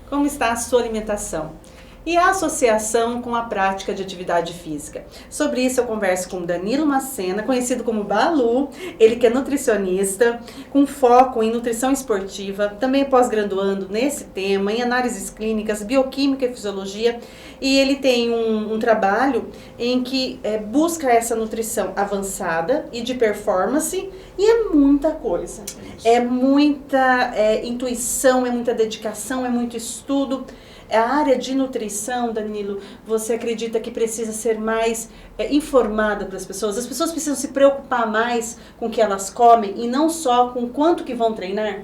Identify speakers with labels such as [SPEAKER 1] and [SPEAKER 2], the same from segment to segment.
[SPEAKER 1] Como está a sua alimentação? E a associação com a prática de atividade física. Sobre isso eu converso com Danilo Macena, conhecido como Balu, ele que é nutricionista, com foco em nutrição esportiva, também pós-graduando nesse tema, em análises clínicas, bioquímica e fisiologia, e ele tem um trabalho em que busca essa nutrição avançada e de performance, e é muita coisa, é muita intuição, é muita dedicação, é muito estudo. A área de nutrição, Danilo, você acredita que precisa ser mais informada para as pessoas? As pessoas precisam se preocupar mais com o que elas comem e não só com quanto que vão treinar?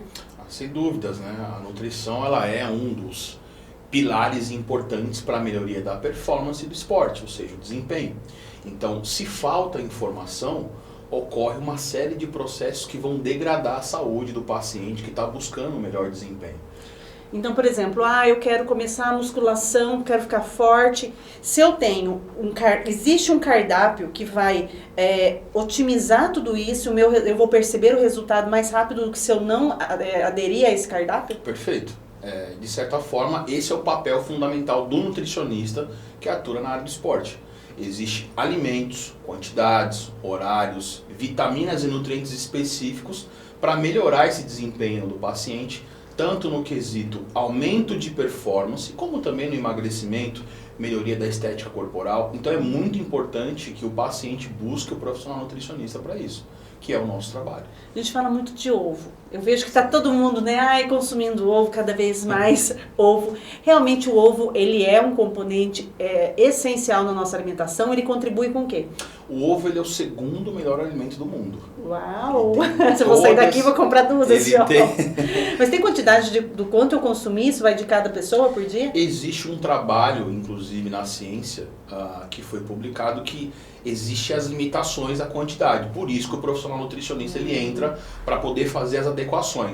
[SPEAKER 2] Sem dúvidas, né? A nutrição ela é um dos pilares importantes para a melhoria da performance do esporte, ou seja, o desempenho. Então, se falta informação, ocorre uma série de processos que vão degradar a saúde do paciente que está buscando um melhor desempenho.
[SPEAKER 1] Então, por exemplo, eu quero começar a musculação, quero ficar forte. Se eu tenho existe um cardápio que vai otimizar tudo isso, eu vou perceber o resultado mais rápido do que se eu não aderir a esse cardápio?
[SPEAKER 2] Perfeito. De certa forma, esse é o papel fundamental do nutricionista que atua na área do esporte. Existem alimentos, quantidades, horários, vitaminas e nutrientes específicos para melhorar esse desempenho do paciente, tanto no quesito aumento de performance, como também no emagrecimento, melhoria da estética corporal. Então é muito importante que o paciente busque o profissional nutricionista para isso, que é o nosso trabalho.
[SPEAKER 1] A gente fala muito de ovo. Eu vejo que está todo mundo, consumindo ovo, cada vez mais ovo. Realmente o ovo, ele é um componente essencial na nossa alimentação. Ele contribui com o quê?
[SPEAKER 2] O ovo ele é o segundo melhor alimento do mundo.
[SPEAKER 1] Uau! Se eu vou sair daqui, vou comprar duas esse ovo. Mas tem quantidade do quanto eu consumi? Isso vai de cada pessoa por dia?
[SPEAKER 2] Existe um trabalho, inclusive na ciência, que foi publicado, que existe as limitações à quantidade. Por isso que o profissional nutricionista ele entra para poder fazer as adequações.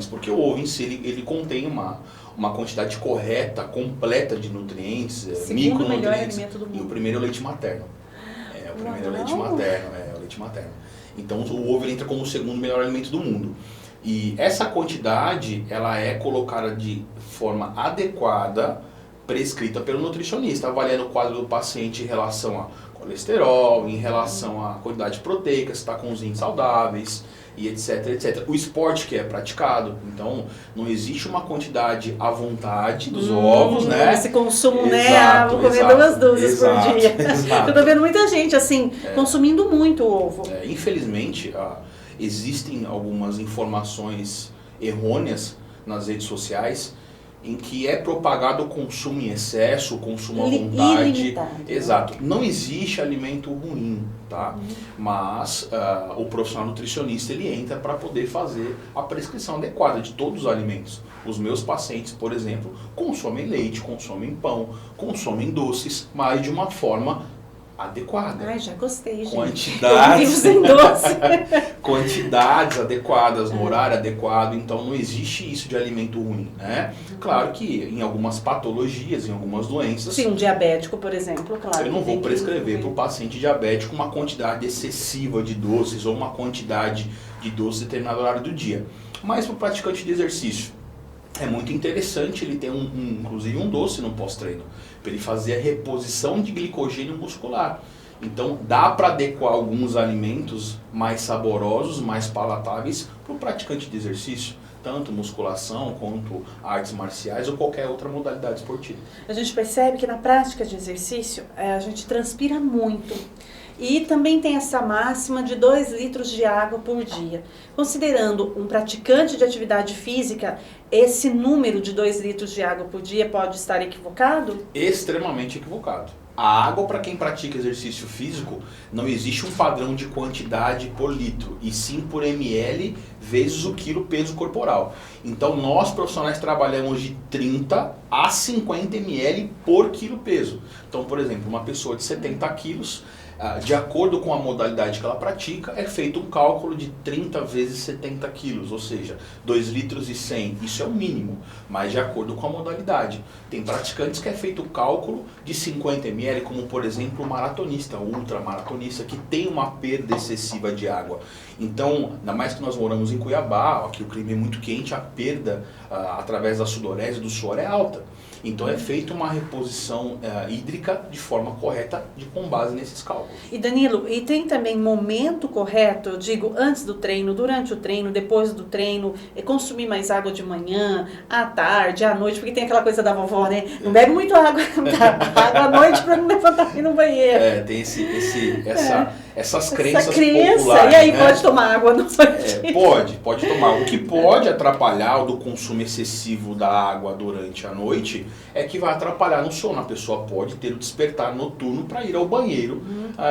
[SPEAKER 2] Porque o ovo em si ele contém uma quantidade correta, completa de nutrientes, micronutrientes.
[SPEAKER 1] Melhor alimento do mundo.
[SPEAKER 2] E o primeiro é o leite materno. O leite materno. Então o ovo ele entra como o segundo melhor alimento do mundo. E essa quantidade, ela é colocada de forma adequada, prescrita pelo nutricionista, avaliando o quadro do paciente em relação a colesterol, em relação à quantidade proteica, se está com os índices saudáveis, e etc, etc. O esporte que é praticado, então não existe uma quantidade à vontade dos ovos, né?
[SPEAKER 1] Esse consumo, vou comer duas dúzias por dia. Eu tô vendo muita gente assim, consumindo muito ovo.
[SPEAKER 2] Infelizmente, existem algumas informações errôneas nas redes sociais em que é propagado o consumo em excesso, o consumo à vontade.
[SPEAKER 1] Ilimitado.
[SPEAKER 2] Exato. Não existe alimento ruim, tá? Mas o profissional nutricionista ele entra para poder fazer a prescrição adequada de todos os alimentos. Os meus pacientes, por exemplo, consomem leite, consomem pão, consomem doces, mas de uma forma adequada.
[SPEAKER 1] Já gostei, gente.
[SPEAKER 2] Quantidades adequadas, no horário adequado, então não existe isso de alimento ruim, né? Claro que em algumas patologias, em algumas doenças...
[SPEAKER 1] Sim, um diabético, por exemplo, claro.
[SPEAKER 2] Eu não vou prescrever para o paciente diabético uma quantidade excessiva de doces ou uma quantidade de doces em determinado horário do dia. Mas para o praticante de exercício, é muito interessante ele ter inclusive um doce no pós-treino, para ele fazer a reposição de glicogênio muscular. Então dá para adequar alguns alimentos mais saborosos, mais palatáveis para o praticante de exercício, tanto musculação quanto artes marciais ou qualquer outra modalidade esportiva.
[SPEAKER 1] A gente percebe que na prática de exercício a gente transpira muito. E também tem essa máxima de 2 litros de água por dia. Considerando um praticante de atividade física, esse número de 2 litros de água por dia pode estar equivocado?
[SPEAKER 2] Extremamente equivocado. A água, para quem pratica exercício físico, não existe um padrão de quantidade por litro, e sim por ml vezes o quilo peso corporal. Então nós profissionais trabalhamos de 30 a 50 ml por quilo peso. Então, por exemplo, uma pessoa de 70 quilos, de acordo com a modalidade que ela pratica, é feito um cálculo de 30 vezes 70 quilos, ou seja, 2 litros e 100, isso é o mínimo, mas de acordo com a modalidade. Tem praticantes que é feito o cálculo de 50 ml, como por exemplo o maratonista, o ultramaratonista, que tem uma perda excessiva de água. Então, ainda mais que nós moramos em Cuiabá, aqui o clima é muito quente, a perda através da sudorese, do suor é alta. Então é feita uma reposição hídrica de forma correta com base nesses cálculos.
[SPEAKER 1] E Danilo, e tem também momento correto, eu digo, antes do treino, durante o treino, depois do treino, consumir mais água de manhã, à tarde, à noite, porque tem aquela coisa da vovó, né? Não bebe muito água, água à noite para não levantar ir no banheiro.
[SPEAKER 2] Tem essas crenças populares.
[SPEAKER 1] E aí,
[SPEAKER 2] né?
[SPEAKER 1] pode tomar água no
[SPEAKER 2] Pode tomar. O que pode atrapalhar do consumo excessivo da água durante a noite é que vai atrapalhar no sono. A pessoa pode ter o despertar noturno para ir ao banheiro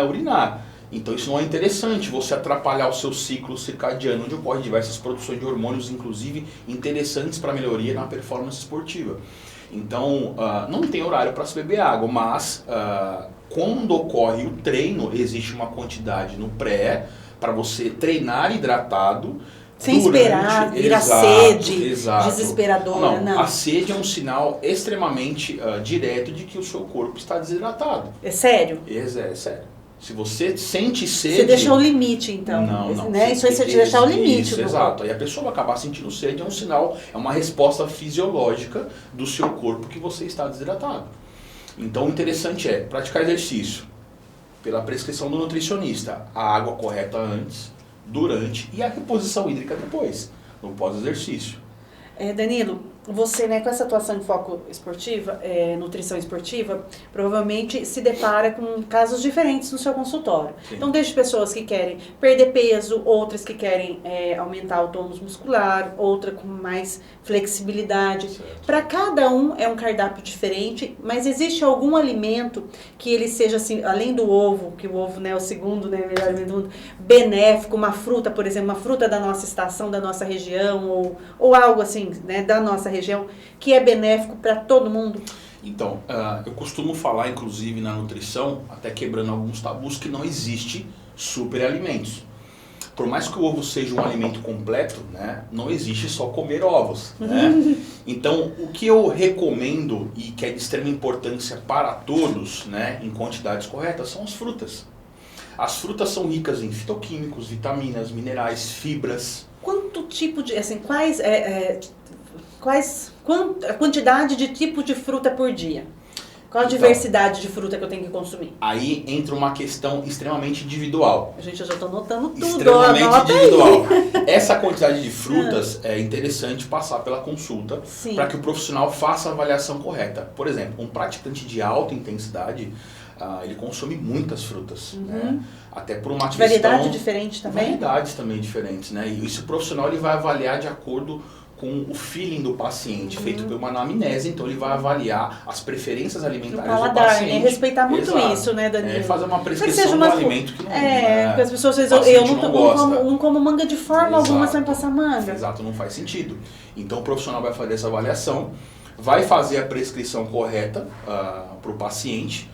[SPEAKER 2] urinar. Então isso não é interessante, você atrapalhar o seu ciclo circadiano, onde ocorre diversas produções de hormônios, inclusive interessantes para melhoria na performance esportiva. Então não tem horário para se beber água, mas quando ocorre o treino, existe uma quantidade no pré para você treinar hidratado.
[SPEAKER 1] Sem esperar, vir a sede desesperadora, não.
[SPEAKER 2] A sede é um sinal extremamente direto de que o seu corpo está desidratado.
[SPEAKER 1] É sério?
[SPEAKER 2] É sério. Se você sente sede...
[SPEAKER 1] Você deixou o limite, então.
[SPEAKER 2] Não.
[SPEAKER 1] Né? Isso aí você deixar o limite.
[SPEAKER 2] Isso, exato. Aí a pessoa vai acabar sentindo sede, é um sinal, é uma resposta fisiológica do seu corpo que você está desidratado. Então o interessante é praticar exercício pela prescrição do nutricionista. A água correta antes, durante e a reposição hídrica depois, no pós-exercício.
[SPEAKER 1] Danilo, você, né, com essa atuação em foco esportiva, nutrição esportiva, provavelmente se depara com casos diferentes no seu consultório. Sim. Então, desde pessoas que querem perder peso, outras que querem aumentar o tônus muscular, outra com mais flexibilidade. Para cada um é um cardápio diferente, mas existe algum alimento que ele seja, assim, além do ovo, que o ovo, né, é o segundo, né, melhor alimento do mundo, benéfico, uma fruta, por exemplo, uma fruta da nossa estação, da nossa região, ou algo assim, né, da nossa região, que é benéfico para todo mundo?
[SPEAKER 2] Então, eu costumo falar, inclusive na nutrição, até quebrando alguns tabus, que não existe superalimentos. Por mais que o ovo seja um alimento completo, né, não existe só comer ovos. Né? Então, o que eu recomendo e que é de extrema importância para todos, né, em quantidades corretas, são as frutas. As frutas são ricas em fitoquímicos, vitaminas, minerais, fibras.
[SPEAKER 1] Quanto tipo de, assim, a quantidade de tipo de fruta por dia? Qual a diversidade de fruta que eu tenho que consumir?
[SPEAKER 2] Aí entra uma questão extremamente individual.
[SPEAKER 1] Gente, eu já estou notando tudo.
[SPEAKER 2] Extremamente individual. Essa quantidade de frutas é interessante passar pela consulta para que o profissional faça a avaliação correta. Por exemplo, um praticante de alta intensidade, ele consome muitas frutas. Né? Até por uma questão...
[SPEAKER 1] Variedade diferente também?
[SPEAKER 2] Variedades também diferentes. Né? E esse profissional ele vai avaliar de acordo com o feeling do paciente, feito por uma anamnese, então ele vai avaliar as preferências alimentares do paciente.
[SPEAKER 1] Né? Respeitar muito isso, né, Danilo?
[SPEAKER 2] Fazer uma prescrição do alimento que não
[SPEAKER 1] porque as pessoas dizem, eu não como manga de forma alguma sem passar manga.
[SPEAKER 2] Exato, não faz sentido. Então o profissional vai fazer essa avaliação, vai fazer a prescrição correta para o paciente,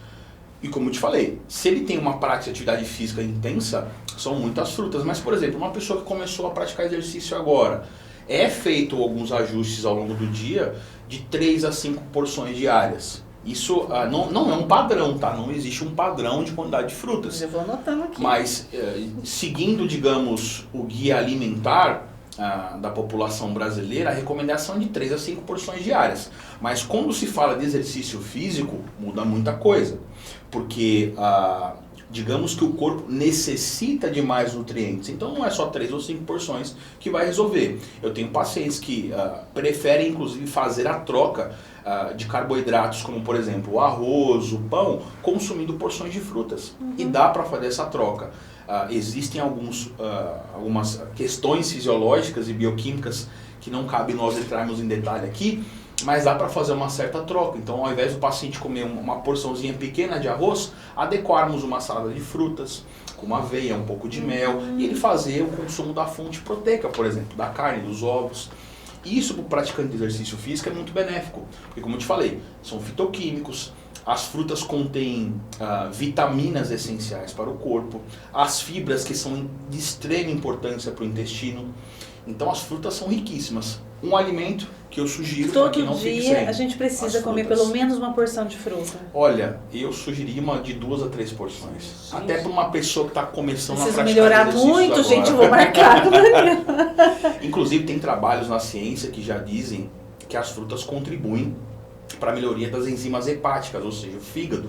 [SPEAKER 2] e como eu te falei, se ele tem uma prática de atividade física intensa, são muitas frutas. Mas, por exemplo, uma pessoa que começou a praticar exercício agora, é feito alguns ajustes ao longo do dia de 3 a 5 porções diárias. Isso não é um padrão, tá? Não existe um padrão de quantidade de frutas.
[SPEAKER 1] Eu vou anotando aqui.
[SPEAKER 2] Mas, seguindo, digamos, o guia alimentar da população brasileira, a recomendação é de 3 a 5 porções diárias. Mas quando se fala de exercício físico, muda muita coisa. Porque... digamos que o corpo necessita de mais nutrientes, então não é só 3 ou 5 porções que vai resolver. Eu tenho pacientes que preferem inclusive fazer a troca de carboidratos, como por exemplo o arroz, o pão, consumindo porções de frutas. E dá para fazer essa troca. Existem algumas questões fisiológicas e bioquímicas que não cabe nós entrarmos em detalhe aqui, mas dá para fazer uma certa troca. Então, ao invés do paciente comer uma porçãozinha pequena de arroz, adequarmos uma salada de frutas, com aveia, um pouco de mel, e ele fazer o consumo da fonte proteica, por exemplo, da carne, dos ovos. Isso para o praticante de exercício físico é muito benéfico, porque como eu te falei, são fitoquímicos, as frutas contêm vitaminas essenciais para o corpo, as fibras que são de extrema importância para o intestino. Então as frutas são riquíssimas. Um alimento que eu sugiro para que não fique sem.
[SPEAKER 1] Todo dia a gente precisa comer pelo menos uma porção de fruta.
[SPEAKER 2] Olha, eu sugeriria uma de 2 a 3 porções. Gente. Até para uma pessoa que está começando a praticar
[SPEAKER 1] melhorar muito, agora. Gente, eu vou marcar.
[SPEAKER 2] Inclusive tem trabalhos na ciência que já dizem que as frutas contribuem para a melhoria das enzimas hepáticas, ou seja, o fígado.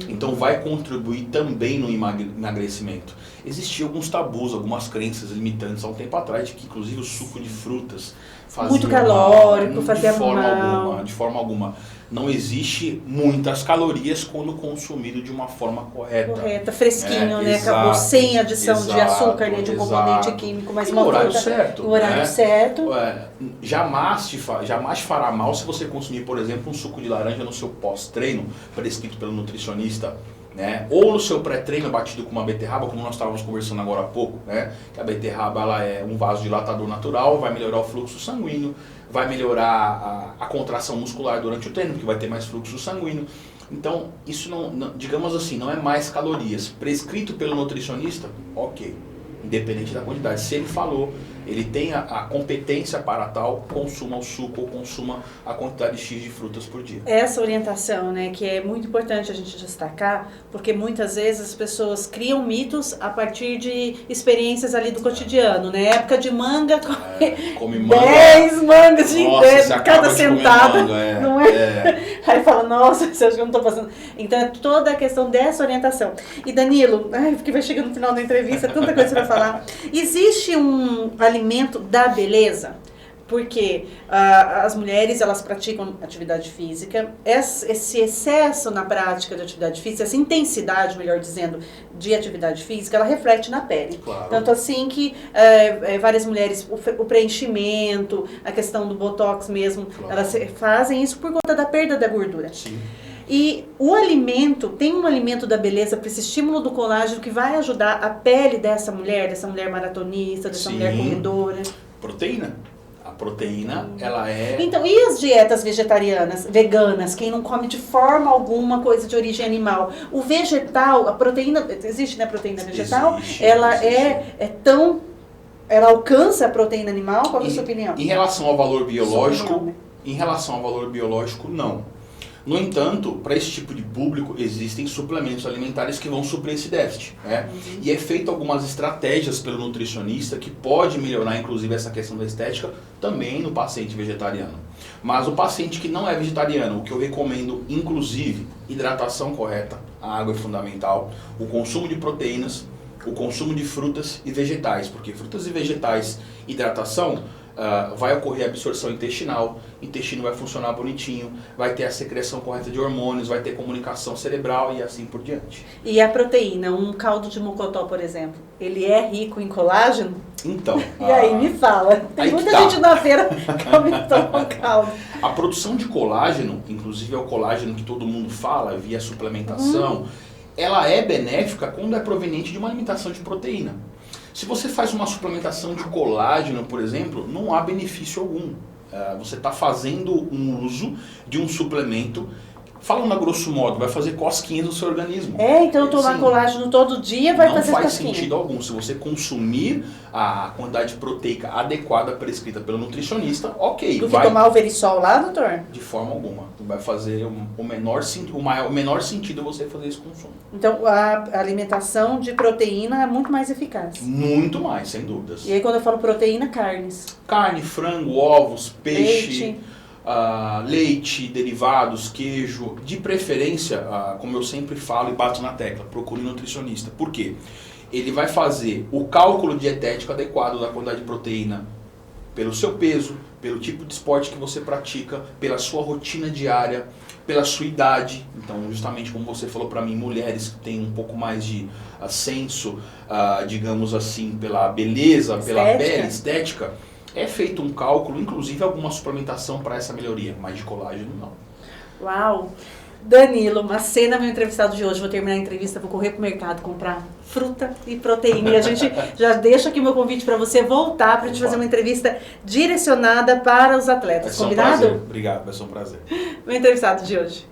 [SPEAKER 2] Então vai contribuir também no emagrecimento. Existiam alguns tabus, algumas crenças limitantes há um tempo atrás, de que inclusive o suco de frutas fazia
[SPEAKER 1] muito calórico, fazia
[SPEAKER 2] mal. De forma alguma. Não existe muitas calorias quando consumido de uma forma correta.
[SPEAKER 1] Correta, fresquinho, né? Acabou sem adição de açúcar, né? De um componente químico, mas
[SPEAKER 2] no horário certo.
[SPEAKER 1] No horário certo.
[SPEAKER 2] Jamais te fará mal se você consumir, por exemplo, um suco de laranja no seu pós-treino, prescrito pelo nutricionista, né? Ou no seu pré-treino batido com uma beterraba, como nós estávamos conversando agora há pouco, né? Que a beterraba ela é um vasodilatador natural, vai melhorar o fluxo sanguíneo, vai melhorar a contração muscular durante o treino, porque vai ter mais fluxo sanguíneo. Então, isso não, digamos assim, não é mais calorias. Prescrito pelo nutricionista, ok. Independente da quantidade. Se ele falou, ele tem a competência para tal, consuma o suco ou consuma a quantidade X de frutas por dia.
[SPEAKER 1] Essa orientação, né, que é muito importante a gente destacar, porque muitas vezes as pessoas criam mitos a partir de experiências ali do cotidiano, né? Época de manga,
[SPEAKER 2] come manga.
[SPEAKER 1] 10 mangas de cada sentada,
[SPEAKER 2] manga,
[SPEAKER 1] não é? Aí fala, nossa, você acha que eu não estou fazendo? Então é toda a questão dessa orientação. E Danilo, porque vai chegando no final da entrevista, tanta coisa para falar. Existe um alimento da beleza? Porque as mulheres, elas praticam atividade física, esse excesso na prática de atividade física, essa intensidade, melhor dizendo, de atividade física, ela reflete na pele.
[SPEAKER 2] Claro.
[SPEAKER 1] Tanto assim que várias mulheres, o preenchimento, a questão do botox mesmo,
[SPEAKER 2] claro,
[SPEAKER 1] elas fazem isso por conta da perda da gordura.
[SPEAKER 2] Sim.
[SPEAKER 1] E o alimento, tem um alimento da beleza para esse estímulo do colágeno que vai ajudar a pele dessa mulher maratonista, dessa
[SPEAKER 2] Sim.
[SPEAKER 1] mulher corredora.
[SPEAKER 2] Proteína. A proteína, ela é...
[SPEAKER 1] Então, e as dietas vegetarianas, veganas, quem não come de forma alguma coisa de origem animal? O vegetal, a proteína, existe, né, proteína vegetal?
[SPEAKER 2] Existe,
[SPEAKER 1] ela
[SPEAKER 2] existe.
[SPEAKER 1] Ela alcança a proteína animal? Qual é a sua opinião?
[SPEAKER 2] Em relação ao valor biológico,
[SPEAKER 1] Opinião, né?
[SPEAKER 2] em relação ao valor biológico, não. No entanto, para esse tipo de público, existem suplementos alimentares que vão suprir esse déficit, né? E é feito algumas estratégias pelo nutricionista que pode melhorar, inclusive, essa questão da estética também no paciente vegetariano. Mas o paciente que não é vegetariano, o que eu recomendo, inclusive, hidratação correta, a água é fundamental, o consumo de proteínas, o consumo de frutas e vegetais, porque frutas e vegetais, hidratação, vai ocorrer a absorção intestinal, o intestino vai funcionar bonitinho, vai ter a secreção correta de hormônios, vai ter comunicação cerebral e assim por diante.
[SPEAKER 1] E a proteína, um caldo de mocotó, por exemplo, ele é rico em colágeno?
[SPEAKER 2] Então...
[SPEAKER 1] E aí, me fala. Tem muita gente na feira que aumentou o caldo.
[SPEAKER 2] A produção de colágeno, inclusive é o colágeno que todo mundo fala via suplementação, ela é benéfica quando é proveniente de uma alimentação de proteína. Se você faz uma suplementação de colágeno, por exemplo, não há benefício algum. Você está fazendo um uso de um suplemento, falando a grosso modo, vai fazer cosquinhas no seu organismo.
[SPEAKER 1] Então tomar colágeno todo dia vai fazer cosquinha.
[SPEAKER 2] Não faz sentido algum. Se você consumir a quantidade proteica adequada prescrita pelo nutricionista, ok.
[SPEAKER 1] Do que tomar o Verisol lá, doutor?
[SPEAKER 2] De forma alguma. Vai fazer o menor sentido você fazer esse consumo.
[SPEAKER 1] Então a alimentação de proteína é muito mais eficaz.
[SPEAKER 2] Muito mais, sem dúvidas.
[SPEAKER 1] E aí quando eu falo proteína, carnes.
[SPEAKER 2] Carne, frango, ovos, peixe, leite, derivados, queijo. De preferência, como eu sempre falo e bato na tecla, procure um nutricionista. Por quê? Ele vai fazer o cálculo dietético adequado da quantidade de proteína pelo seu peso, pelo tipo de esporte que você pratica, pela sua rotina diária, pela sua idade. Então, justamente como você falou para mim, mulheres que têm um pouco mais de senso, digamos assim, pela beleza, pela pele, estética, é feito um cálculo, inclusive alguma suplementação para essa melhoria, mas de colágeno não.
[SPEAKER 1] Uau! Danilo Macena, meu entrevistado de hoje. Vou terminar a entrevista, vou correr pro mercado comprar fruta e proteína. E a gente já deixa aqui o meu convite para você voltar para a gente fazer uma entrevista direcionada para os atletas.
[SPEAKER 2] Vai ser
[SPEAKER 1] Combinado?
[SPEAKER 2] Um prazer. Obrigado, vai ser um prazer.
[SPEAKER 1] Meu entrevistado de hoje.